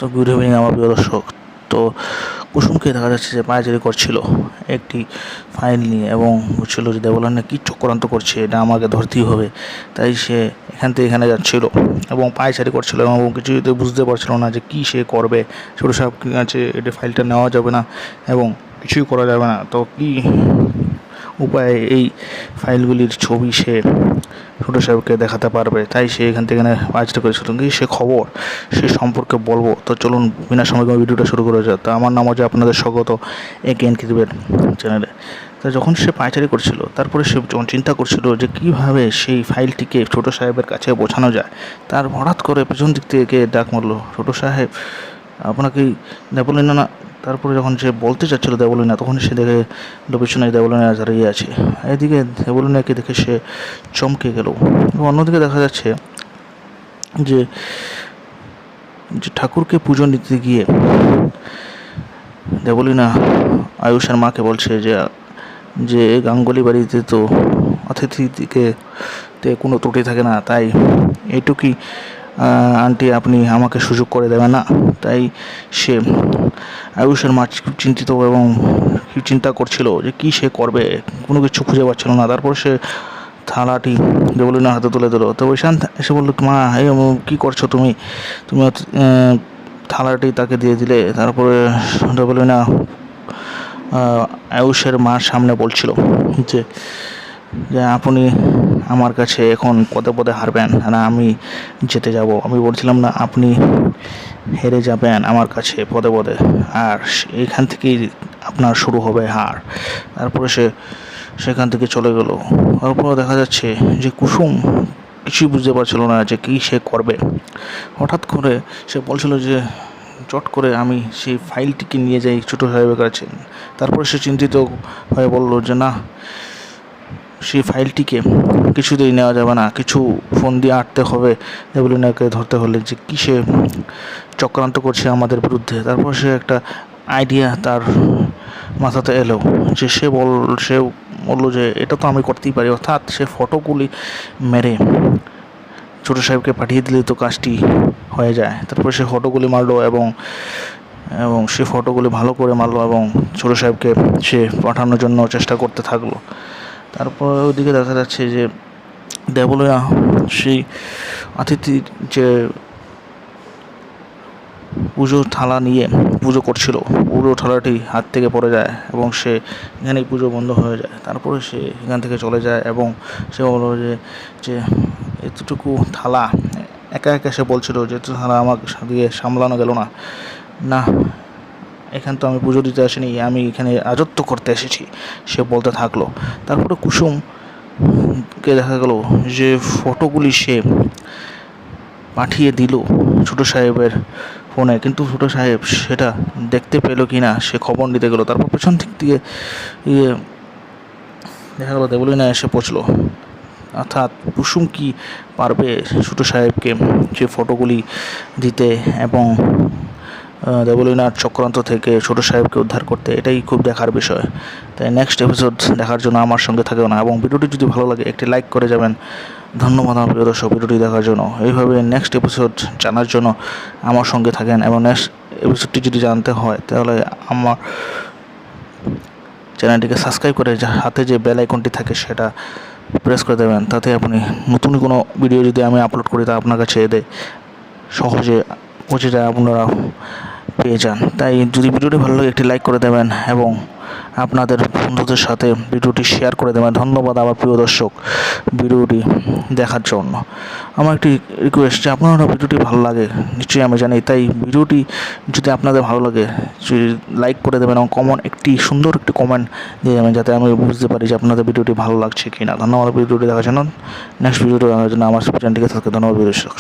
তো good evening আমার প্রিয় দর্শক। তো কুসুমকে দেখা যাচ্ছে যে পায়চারি করছিল একটি ফাইল নিয়ে এবং বলছিল যে দেবলানা কী চক্রান্ত করছে, এটা আমাকে ধরতেই হবে। তাই সে এখান থেকে এখানে যাচ্ছিল এবং পায়চারি করছিল এবং কিছুই তো বুঝতে পারছিল না যে কী সে করবে। ছোটো সাহেব আছে, এটা ফাইলটা নেওয়া যাবে না এবং কিছুই করা যাবে না। তো কী উপায়ে এই ফাইলগুলির ছবি সে ছোটো সাহেবকে দেখাতে পারবে, তাই সে এখান থেকে পায়চারি করেছিল। কিন্তু সে খবর সে সম্পর্কে বলবো। তো চলুন বিনা সময় ভিডিওটা শুরু করে যায়। তো আমার নাম হচ্ছে আপনাদের স্বাগত একেএন ক্রিকেট চ্যানেলে। তো যখন সে পায়চারি করছিল, তারপরে সে যখন চিন্তা করছিল যে কীভাবে সেই ফাইলটিকে ছোটো সাহেবের কাছে বোঝানো যায়, তার হঠাৎ করে পেছন দিক থেকে ডাক মারলো, ছোটো সাহেব আপনাকে বললেন না। তারপরে যখন সে বলতে চাচ্ছিল দেবলিনা, তখন সে দেখে পিছনে দেবলিনা দাঁড়িয়ে আছে। এদিকে দেবলিনাকে দেখে সে চমকে গেল। এবং অন্যদিকে দেখা যাচ্ছে যে ঠাকুরকে পুজো নিতে গিয়ে দেবলিনা আয়ুষের মাকে বলছে যে গাঙ্গুলি বাড়িতে তো অতিথিকে কোনো ত্রুটি থাকে না, তাই এইটুকুই আন্টি আপনি আমাকে সুযোগ করে দেবেন না। তাই সে আয়ুষের মা খুব চিন্তিত এবং চিন্তা করছিল যে কী সে করবে, কোনো কিছু খুঁজে পাচ্ছিল না। তারপর সে থালাটি দেবলিনার হাতে তুলে দিল। তো ঈশান এসে বলল, মা এই কী করছো তুমি থালাটি তাকে দিয়ে দিলে। তারপরে দেবলিনা আয়ুষের মার সামনে বলছিল যে আপনি আমার কাছে এখন পদে পদে হারবেন না, আমি জিতে যাব। আমি বলছিলাম না আপনি হেরে যাবেন আমার কাছে পদে পদে, আর এখান থেকেই আপনার শুরু হবে হার। তারপরে সে সেখান থেকে চলে গেল। তারপর দেখা যাচ্ছে যে কুসুম কিছুই বুঝতে পারছিল না যে কী সে করবে। হঠাৎ করে সে বলছিল যে চট করে আমি সেই ফাইলটিকে নিয়ে যাই ছোটো সাহেবের কাছে। তারপরে সে চিন্তিত হয়ে বলল যে না, সেই ফাইলটিকে কিছুতেই নেওয়া যাবে না, কিছু ফোন দিয়ে আটতে হবে দেবলিনাকে ধরতে হলে, যে কী সে চক্রান্ত করছে আমাদের বিরুদ্ধে। তারপর সে একটা আইডিয়া তার মাথাতে এলো যে সে বললো যে এটা তো আমি করতেই পারি, অর্থাৎ সে ফটোগুলি মেরে ছোটো সাহেবকে পাঠিয়ে দিলে তো কাজটি হয়ে যায়। তারপর সে ফটোগুলি মারলো এবং সে ফটোগুলি ভালো করে মারলো এবং ছোটো সাহেবকে সে পাঠানোর জন্য চেষ্টা করতে থাকলো। তারপর ওইদিকে দেখা যাচ্ছে যে দেবলিনা সেই অতিথির যে পুজোর থালা নিয়ে পুজো করছিল, পুরো থালাটি হাত থেকে পড়ে যায় এবং সে এখানেই পুজো বন্ধ হয়ে যায়। তারপরে সে এখান থেকে চলে যায় এবং সে বলল যে এতটুকু থালা একা একা সে বলছিল যে এত থালা আমাকে দিয়ে সামলানো গেল না, এখান তো আমি পুজো দিতে আসিনি, আমি এখানে রাজত্ব করতে এসেছি, সে বলতে থাকলো। তারপরে কুসুমকে দেখা গেল যে ফটোগুলি সে পাঠিয়ে দিল ছোটো সাহেবের ফোনে, কিন্তু ছোটো সাহেব সেটা দেখতে পেলো কি না সে খবর নিতে গেলো। তারপর পেছন দিক থেকে দেখা গেলো দেবলিনা এসে পৌঁছলো। অর্থাৎ কুসুম কি পারবে ছোটো সাহেবকে যে ফটোগুলি দিতে এবং দেবলিনার চক্রান্ত থেকে ছোটো সাহেবকে উদ্ধার করতে, এটাই খুব দেখার বিষয়। তাই নেক্সট এপিসোড দেখার জন্য আমার সঙ্গে থাকবে না এবং ভিডিওটি যদি ভালো লাগে একটি লাইক করে যাবেন। ধন্যবাদ আমার প্রিয় দর্শক ভিডিওটি দেখার জন্য। এইভাবে নেক্সট এপিসোড জানার জন্য আমার সঙ্গে থাকেন এবং নেক্সট এপিসোডটি যদি জানতে হয় তাহলে আমার চ্যানেলটিকে সাবস্ক্রাইব করে হাতে যে বেল আইকনটি থাকে সেটা প্রেস করে দেবেন, তাতে আপনি নতুন কোনো ভিডিও যদি আমি আপলোড করি তা আপনার কাছে এতে সহজে পৌঁছে যায়, আপনারা পেয়ে যান। তাই যদি ভিডিওটি ভালো লাগে একটি লাইক করে দেবেন এবং আপনাদের বন্ধুদের সাথে ভিডিওটি শেয়ার করে দেবেন। ধন্যবাদ আমার প্রিয় দর্শক ভিডিওটি দেখার জন্য। আমার একটি রিকোয়েস্ট যে আপনারা ভিডিওটি ভালো লাগে নিশ্চয়ই আমি জানি, তাই ভিডিওটি যদি আপনাদের ভালো লাগে লাইক করে দেবেন এবং একটি সুন্দর একটি কমেন্ট দিয়ে যাবেন, যাতে আমি বুঝতে পারি যে আপনাদের ভিডিওটি ভালো লাগছে কি না। ধন্যবাদ ভিডিওটি দেখার জন্য। নেক্সট ভিডিওটি দেখার জন্য আমার চ্যানেলটিকে থাকে। ধন্যবাদ দর্শক।